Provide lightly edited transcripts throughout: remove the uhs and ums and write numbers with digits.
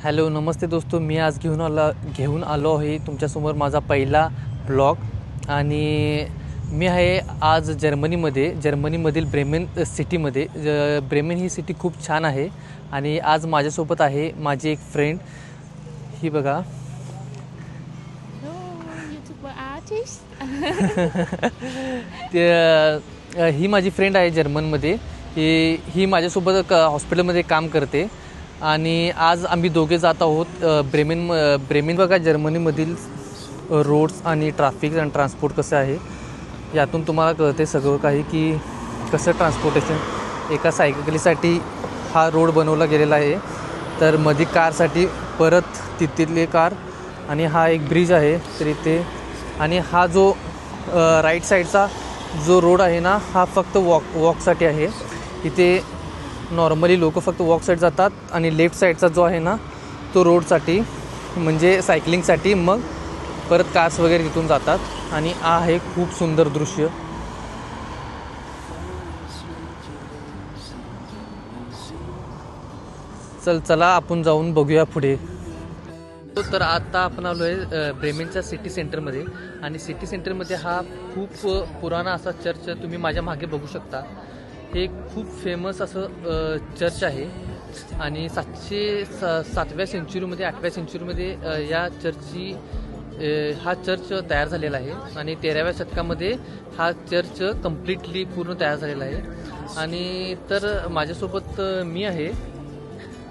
Hello नमस्ते दोस्तो, मी आज घेऊन आलो आहे तुमच्यासमोर माझा पहिला ब्लॉग. आणि मी आहे आज जर्मनीमधील ब्रेमेन सिटीमध्ये. ब्रेमेन ही सिटी खूप छान आहे आणि आज माझ्यासोबत आहे माझी एक फ्रेंड. ही बघा. YouTuber artist. ही माझी फ्रेंड आहे जर्मनमध्ये. ही माझ्यासोबत हॉस्पिटलमध्ये काम करते आणि आज आम्ही दोघे जात आहोत ब्रेमेन बघा. जर्मनीमधील रोड्स आणि ट्रॅफिक आणि ट्रान्सपोर्ट कसं आहे यातून तुम्हाला कळते सगळं काही, की कसं ट्रान्सपोर्टेशन. एका सायकलीसाठी हा रोड बनवला गेलेला आहे, तर मध्ये कारसाठी परत तिथले कार. आणि हा एक ब्रिज आहे तर इथे. आणि हा जो राईट साईडचा जो रोड आहे ना, हा फक्त वॉकसाठी आहे. इथे नॉर्मली लोक फक्त वॉक साईड जातात आणि लेफ्ट साईडचा जो आहे ना तो रोडसाठी, म्हणजे सायकलिंगसाठी. मग परत कार्स वगैरे तिथून जातात. आणि आहे खूप सुंदर दृश्य. चला आपण जाऊन बघूया पुढे. तर आता आपण आलो आहे ब्रेमेनच्या सिटी सेंटरमध्ये. आणि सिटी सेंटरमध्ये हा खूप पुराणा असा चर्च तुम्ही माझ्या मागे बघू शकता. हे खूप फेमस असं चर्च आहे. आणि 7व्या सेंचुरीमध्ये 8व्या सेंचुरीमध्ये या चर्चची हा चर्च तयार झालेला आहे. आणि 13व्या शतकामध्ये हा चर्च कम्प्लिटली पूर्ण तयार झालेला आहे. आणि तर माझ्यासोबत मी आहे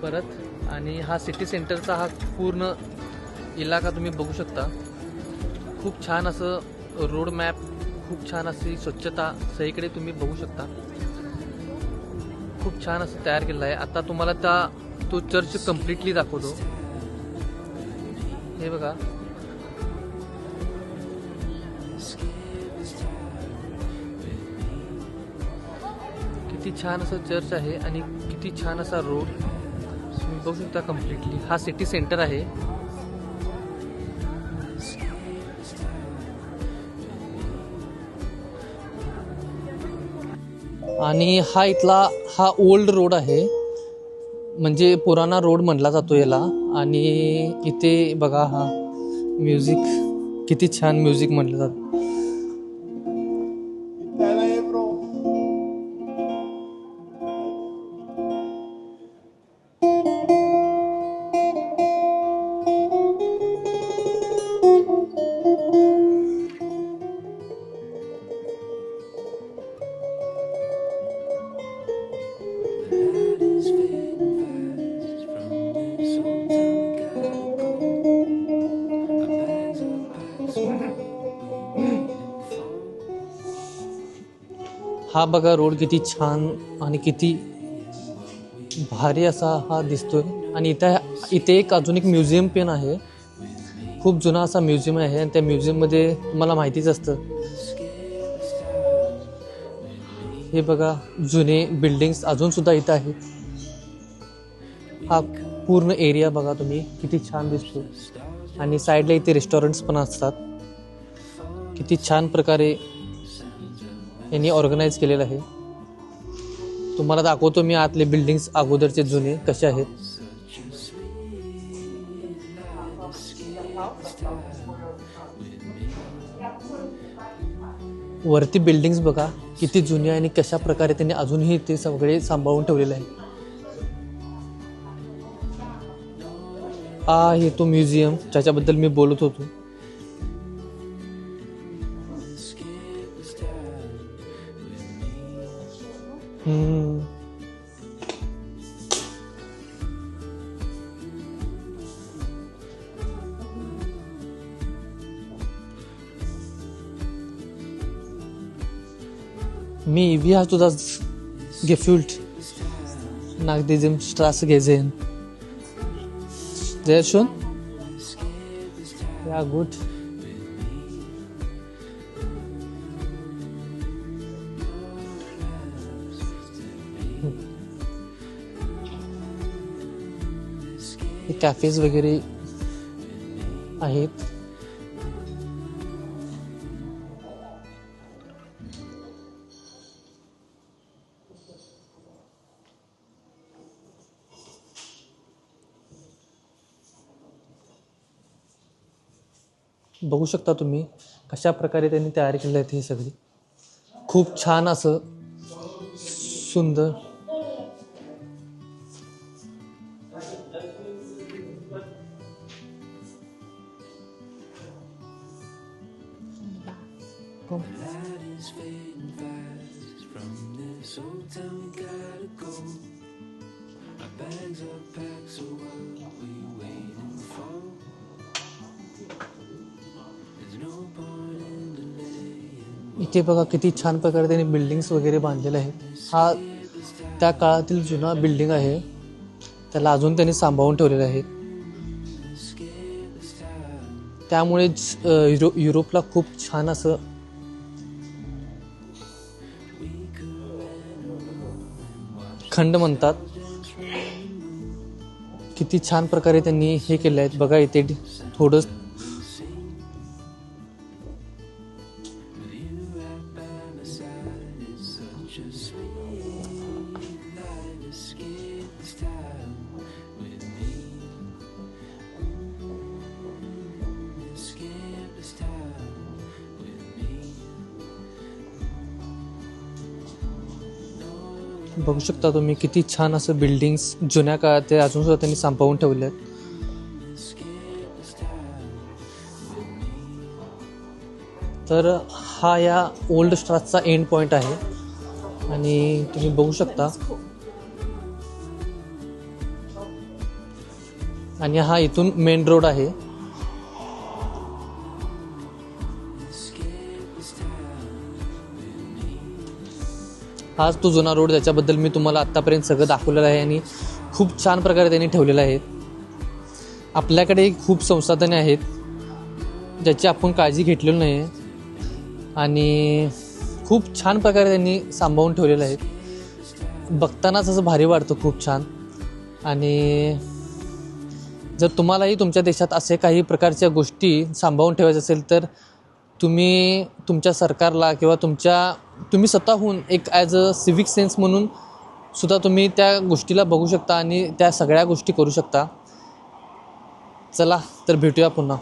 परत. आणि हा सिटी सेंटरचा हा पूर्ण इलाका तुम्ही बघू शकता. खूप छान असं रोड मॅप, खूप छान अशी स्वच्छता सगळीकडे तुम्ही बघू शकता. खूप छान असं तयार केलेलं आहे. आता तुम्हाला तो चर्च कम्प्लिटली दाखवतो. हे बघा. किती छान असं चर्च आहे आणि किती छान असा रोड तुम्ही बघू शकता कम्प्लिटली. हा सिटी सेंटर आहे. आणि हा ओल्ड रोड आहे, म्हणजे पुराणा रोड म्हटला जातो याला. आणि इथे बघा हा म्युझिक, किती छान म्युझिक म्हटलं जातं. हा बघा रोड किती छान आणि किती भारी असा हा दिसतोय. आणि इथे अजून एक म्युझियम पण आहे. खूप जुना असा म्युझियम आहे. आणि त्या म्युझियममध्ये तुम्हाला माहितीच असतं. हे बघा जुने बिल्डिंग्स अजून सुद्धा इथं आहेत. हा पूर्ण एरिया बघा तुम्ही किती छान दिसतो. आणि साईडला इथे रेस्टॉरंट्स पण असतात. किती छान प्रकारे यांनी ऑर्गनाईज केलेलं आहे. तुम्हाला दाखवतो मी आतले बिल्डिंग्स अगोदरचे जुने कसे आहेत. वरती बिल्डिंग्स बघा किती जुने आणि कशा प्रकारे त्यांनी अजूनही ते सगळे सांभाळून ठेवलेले आहे. हा आहे तो म्युझियम ज्याच्याबद्दल मी बोलत होतो. Wie hast du das gefühlt nach diesem Straße gesehen? Sehr schön? Ja, gut. हे कॅफेज वगैरे आहेत. बघू शकता तुम्ही कशा प्रकारे त्यांनी तयार केले आहेत हे सगळे. खूप छान असं सुंदर. इथे बघा किती छान प्रकारे त्यांनी बिल्डिंग्स वगैरे बांधलेले आहेत. हा त्या काळातील जुना बिल्डिंग आहे, त्याला अजून त्यांनी सांभाळून ठेवलेलं आहे. त्यामुळेच युरोपला खूप छान असं खंड म्हणतात. किती छान प्रकारे त्यांनी हे केले आहेत बघा. इथे थोडं बघू शकता तुम्ही किती छान असं बिल्डिंग्स जुन्या काळात ते अजून सुद्धा त्यांनी सांभाळून ठेवले आहेत. तर हा या ओल्ड स्ट्रासचा एंड पॉइंट आहे आणि तुम्ही बघू शकता. आणि हा इथून मेन रोड आहे. हाच तो जुना रोड ज्याच्याबद्दल मी तुम्हाला आत्तापर्यंत सगळं दाखवलेलं आहे आणि खूप छान प्रकारे त्यांनी ठेवलेलं आहे. आपल्याकडे खूप संसाधने आहेत ज्याची आपण काळजी घेतलेली नाही आणि खूप छान प्रकारे त्यांनी सांभाळून ठेवलेलं आहे. बघतानाच असं भारी वाटतं खूप छान. आणि जर तुम्हालाही तुमच्या देशात असे काही प्रकारच्या गोष्टी सांभाळून ठेवायच्या असेल तर तुम्ही तुमच्या सरकारला किंवा तुम्ही स्वतःहून एक ॲज अ सिविक सेन्स म्हणून सुद्धा तुम्ही त्या गोष्टीला बघू शकता आणि त्या सगळ्या गोष्टी करू शकता. चला तर भेटूया पुन्हा.